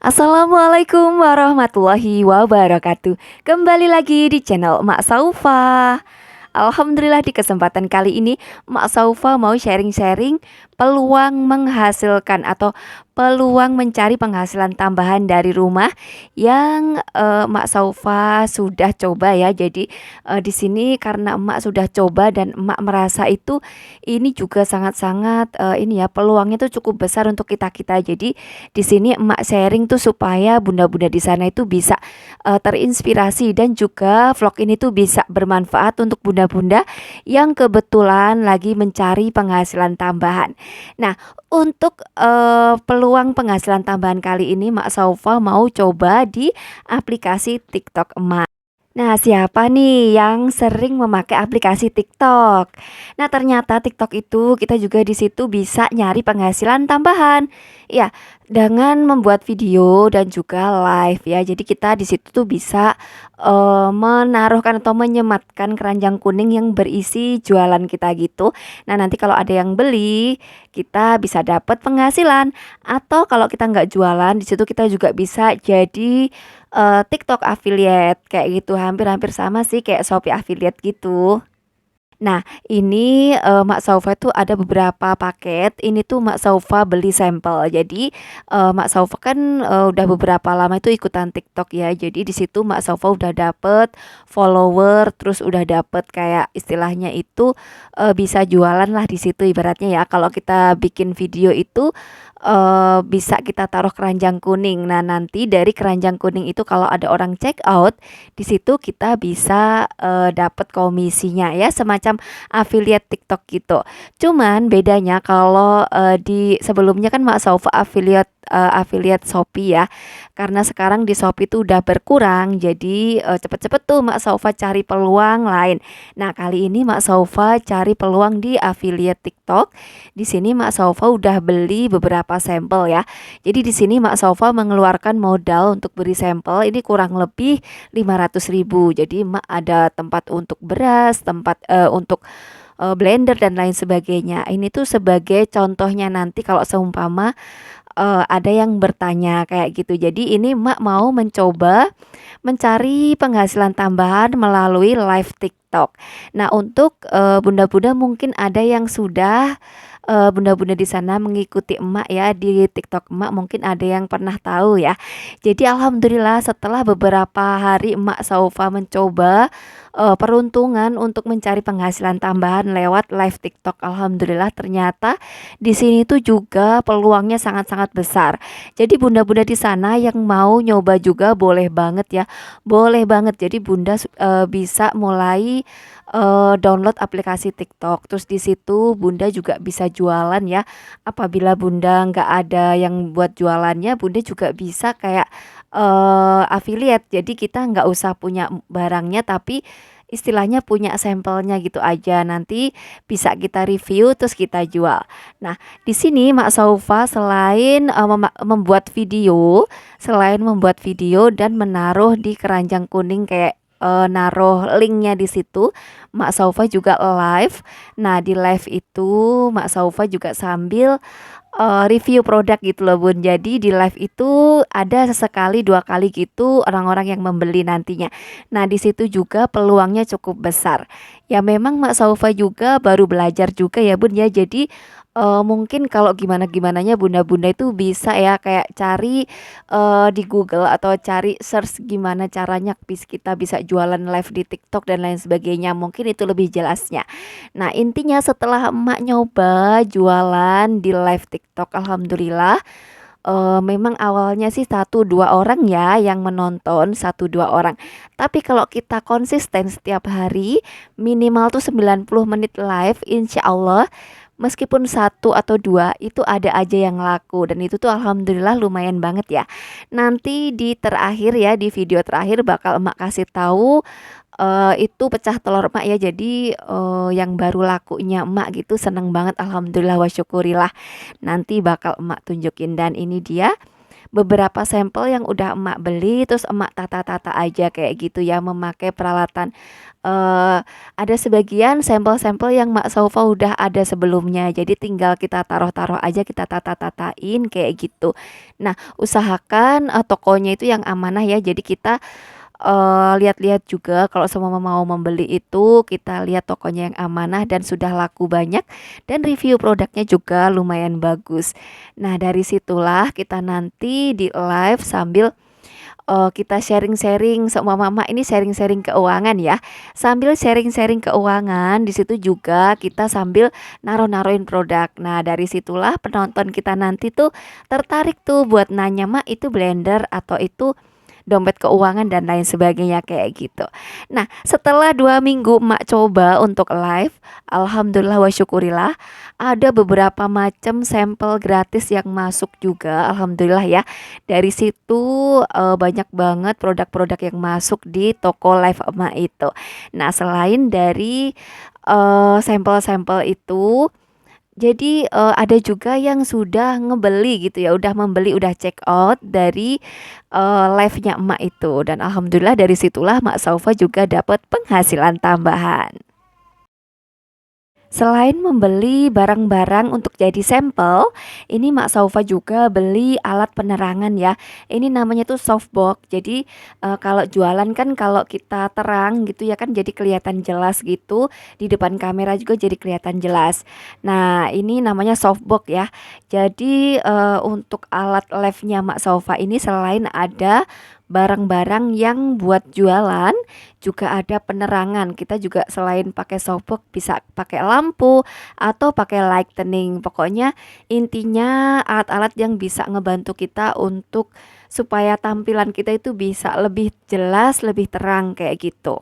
Assalamualaikum warahmatullahi wabarakatuh. Kembali lagi di channel Mak Saufa. Alhamdulillah di kesempatan kali ini Mak Saufa mau sharing-sharing peluang menghasilkan atau peluang mencari penghasilan tambahan dari rumah yang Mak Saufa sudah coba ya. Jadi di sini karena emak sudah coba dan emak merasa itu ini juga sangat-sangat ini ya, peluangnya tuh cukup besar untuk kita-kita. Jadi di sini emak sharing tuh supaya bunda-bunda di sana itu bisa terinspirasi, dan juga vlog ini tuh bisa bermanfaat untuk bunda-bunda yang kebetulan lagi mencari penghasilan tambahan. Nah, untuk peluang penghasilan tambahan kali ini Mak Saufa mau coba di aplikasi TikTok emak. Nah, siapa nih yang sering memakai aplikasi TikTok? Nah, ternyata TikTok itu kita juga di situ bisa nyari penghasilan tambahan. Ya, dengan membuat video dan juga live ya. Jadi kita di situ tuh bisa menaruhkan atau menyematkan keranjang kuning yang berisi jualan kita gitu. Nah, nanti kalau ada yang beli, kita bisa dapat penghasilan. Atau kalau kita nggak jualan, di situ kita juga bisa jadi TikTok affiliate kayak gitu, hampir-hampir sama sih kayak Shopee affiliate gitu. Nah, ini Mak Saufa tuh ada beberapa paket. Ini tuh Mak Saufa beli sampel. Jadi Mak Saufa kan udah beberapa lama itu ikutan TikTok ya. Jadi di situ Mak Saufa udah dapet follower, terus udah dapet kayak istilahnya itu bisa jualan lah di situ ibaratnya ya. Kalau kita bikin video itu bisa kita taruh keranjang kuning. Nah, nanti dari keranjang kuning itu kalau ada orang check out, di situ kita bisa dapat komisinya ya, semacam affiliate TikTok gitu. Cuman bedanya kalau di sebelumnya kan Mak Saufa affiliate Shopee ya. Karena sekarang di Shopee itu udah berkurang, jadi cepet-cepet tuh Mak Saufa cari peluang lain. Nah, kali ini Mak Saufa cari peluang di affiliate TikTok. Di sini Mak Saufa udah beli beberapa sampel ya. Jadi di sini Mak Saufa mengeluarkan modal untuk beli sampel ini kurang lebih 500.000. Jadi Mak ada tempat untuk beras, tempat untuk blender dan lain sebagainya. Ini tuh sebagai contohnya nanti kalau seumpama ada yang bertanya kayak gitu. Jadi ini Mak mau mencoba mencari penghasilan tambahan melalui live TikTok. Nah, untuk bunda-bunda mungkin ada yang sudah bunda-bunda di sana mengikuti emak ya di TikTok emak, mungkin ada yang pernah tahu ya. Jadi alhamdulillah setelah beberapa hari emak Saufa mencoba peruntungan untuk mencari penghasilan tambahan lewat live TikTok. Alhamdulillah ternyata di sini tuh juga peluangnya sangat-sangat besar. Jadi bunda-bunda di sana yang mau nyoba juga boleh banget ya. Boleh banget. Jadi bunda bisa mulai download aplikasi TikTok. Terus di situ bunda juga bisa jualan ya. Apabila bunda nggak ada yang buat jualannya, bunda juga bisa kayak affiliate. Jadi kita nggak usah punya barangnya, tapi istilahnya punya sampelnya gitu aja. Nanti bisa kita review terus kita jual. Nah, di sini Mak Saufa selain selain membuat video dan menaruh di keranjang kuning kayak naruh linknya di situ, Mak Saufa juga live. Nah, di live itu Mak Saufa juga sambil review produk gitu loh Bun. Jadi di live itu ada sesekali dua kali gitu orang-orang yang membeli nantinya. Nah, di situ juga peluangnya cukup besar. Ya memang Mak Saufa juga baru belajar juga ya Bun ya. Jadi mungkin kalau gimana-gimananya bunda-bunda itu bisa ya kayak cari di Google atau cari search gimana caranya kita bisa jualan live di TikTok dan lain sebagainya. Mungkin itu lebih jelasnya. Nah, intinya setelah emak nyoba jualan di live TikTok, alhamdulillah memang awalnya sih satu dua orang ya yang menonton, satu dua orang. Tapi kalau kita konsisten setiap hari minimal tuh 90 menit live, insya Allah meskipun satu atau dua itu ada aja yang laku, dan itu tuh alhamdulillah lumayan banget ya. Nanti di terakhir ya, di video terakhir bakal emak kasih tahu itu pecah telur emak ya. Jadi yang baru lakunya emak gitu, seneng banget alhamdulillah wa syukurillah. Nanti bakal emak tunjukin, dan ini dia beberapa sampel yang udah emak beli, terus emak tata-tata aja kayak gitu ya, memakai peralatan. Ada sebagian sampel-sampel yang Mak Saufa udah ada sebelumnya, jadi tinggal kita taruh-taruh aja, kita tata-tatain kayak gitu. Nah, usahakan tokonya itu yang amanah ya, jadi kita lihat-lihat juga kalau semua mau membeli itu, kita lihat tokonya yang amanah dan sudah laku banyak dan review produknya juga lumayan bagus. Nah, dari situlah kita nanti di live sambil kita sharing-sharing, seumpama ini sharing-sharing keuangan ya. Sambil sharing-sharing keuangan, di situ juga kita sambil naruh-naruhin produk. Nah, dari situlah penonton kita nanti tuh tertarik tuh buat nanya, "Mak, itu blender atau itu dompet keuangan dan lain sebagainya," kayak gitu. Nah, setelah 2 minggu Mak coba untuk live, alhamdulillah wa syukurillah ada beberapa macam sampel gratis yang masuk juga, alhamdulillah ya. Dari situ banyak banget produk-produk yang masuk di toko live Mak itu. Nah, selain dari sampel-sampel itu, jadi, ada juga yang sudah ngebeli gitu ya, udah membeli, udah check out dari, live-nya emak itu dan alhamdulillah dari situlah Mak Saufa juga dapat penghasilan tambahan. Selain membeli barang-barang untuk jadi sampel, ini Mak Saufa juga beli alat penerangan ya. Ini namanya tuh softbox. Jadi kalau jualan kan kalau kita terang gitu ya kan jadi kelihatan jelas gitu. Di depan kamera juga jadi kelihatan jelas. Nah, ini namanya softbox ya. Jadi untuk alat live-nya Mak Saufa ini selain ada barang-barang yang buat jualan, juga ada penerangan. Kita juga selain pakai softbox bisa pakai lampu atau pakai lightning. Pokoknya intinya alat-alat yang bisa ngebantu kita untuk supaya tampilan kita itu bisa lebih jelas, lebih terang kayak gitu.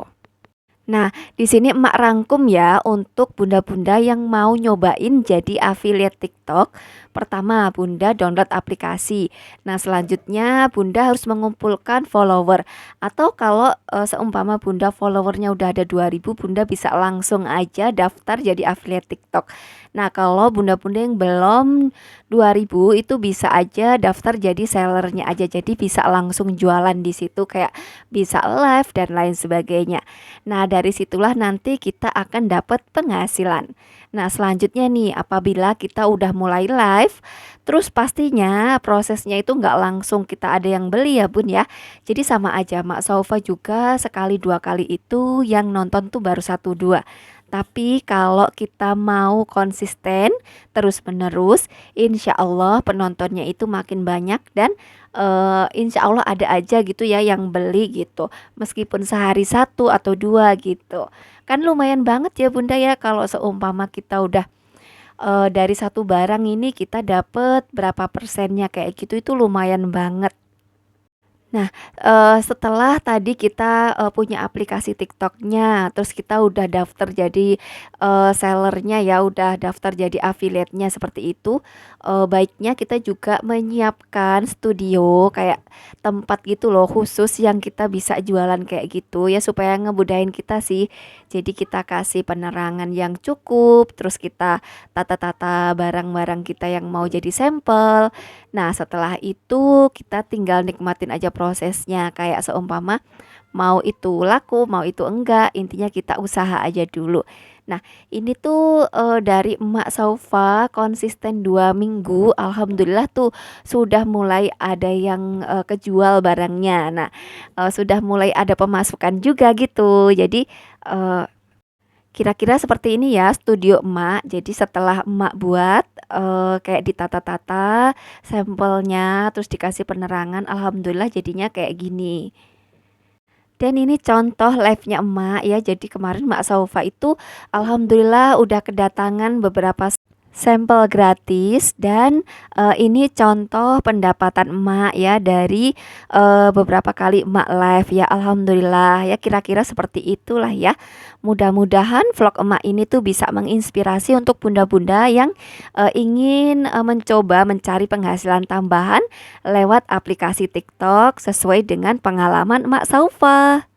Nah, di sini emak rangkum ya untuk bunda-bunda yang mau nyobain jadi affiliate TikTok. Pertama, bunda download aplikasi. Nah, selanjutnya bunda harus mengumpulkan follower. Atau kalau seumpama bunda followernya udah ada 2.000, bunda bisa langsung aja daftar jadi affiliate TikTok. Nah, kalau bunda-bunda yang belum 2.000 itu bisa aja daftar jadi sellernya aja. Jadi bisa langsung jualan di situ kayak bisa live dan lain sebagainya. Nah, dari situlah nanti kita akan dapat penghasilan. Nah, selanjutnya nih, apabila kita udah mulai live, terus pastinya prosesnya itu nggak langsung kita ada yang beli ya Bun ya. Jadi sama aja, Mak Saufa juga sekali dua kali itu yang nonton tuh baru satu dua. Tapi kalau kita mau konsisten terus menerus, insya Allah penontonnya itu makin banyak dan insya Allah ada aja gitu ya yang beli gitu. Meskipun sehari satu atau dua gitu. Kan lumayan banget ya Bunda ya kalau seumpama kita udah dari satu barang ini kita dapet berapa persennya kayak gitu itu lumayan banget. Nah, setelah tadi kita, punya aplikasi TikTok-nya, terus kita udah daftar jadi, seller-nya ya, udah daftar jadi affiliate-nya seperti itu, baiknya kita juga menyiapkan studio kayak tempat gitu loh khusus yang kita bisa jualan kayak gitu ya, supaya ngemudahin kita sih. Jadi kita kasih penerangan yang cukup, terus kita tata-tata barang-barang kita yang mau jadi sampel. Nah, setelah itu kita tinggal nikmatin aja prosesnya kayak seumpama mau itu laku, mau itu enggak, intinya kita usaha aja dulu. Nah, ini tuh dari Emak Saufa konsisten 2 minggu, alhamdulillah tuh sudah mulai ada yang kejual barangnya. Nah, sudah mulai ada pemasukan juga gitu. Jadi eh, kira-kira seperti ini ya studio emak. Jadi setelah emak buat kayak ditata-tata sampelnya terus dikasih penerangan, alhamdulillah jadinya kayak gini. Dan ini contoh live-nya emak ya. Jadi kemarin Mak Saufa itu alhamdulillah udah kedatangan beberapa sampel gratis dan ini contoh pendapatan emak ya dari beberapa kali emak live ya, alhamdulillah ya, kira-kira seperti itulah ya. Mudah-mudahan vlog emak ini tuh bisa menginspirasi untuk bunda-bunda yang ingin mencoba mencari penghasilan tambahan lewat aplikasi TikTok sesuai dengan pengalaman emak Saufa.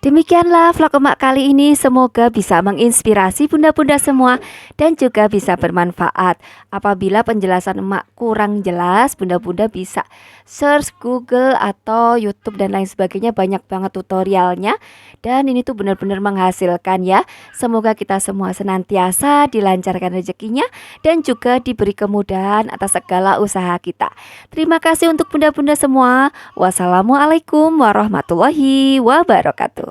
Demikianlah vlog emak kali ini, semoga bisa menginspirasi bunda-bunda semua dan juga bisa bermanfaat. Apabila penjelasan emak kurang jelas, bunda-bunda bisa search Google atau YouTube dan lain sebagainya, banyak banget tutorialnya. Dan ini tuh benar-benar menghasilkan ya. Semoga kita semua senantiasa dilancarkan rezekinya dan juga diberi kemudahan atas segala usaha kita. Terima kasih untuk bunda-bunda semua. Wassalamualaikum warahmatullahi wabarakatuh.